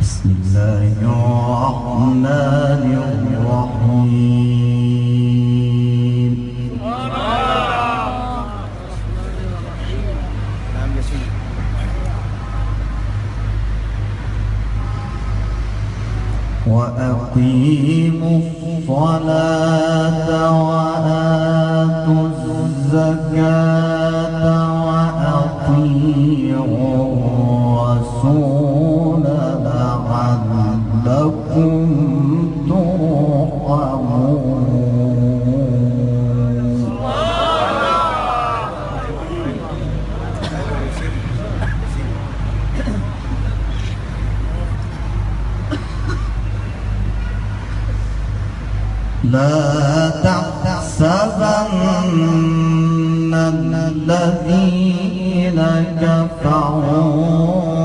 بسم الله الرحمن الرحيم. وأقيموا الصلاة وآتوا الزكاة وأطيعوا الرسول لعلكم ترحمون. لا تحسبن الذين كفروا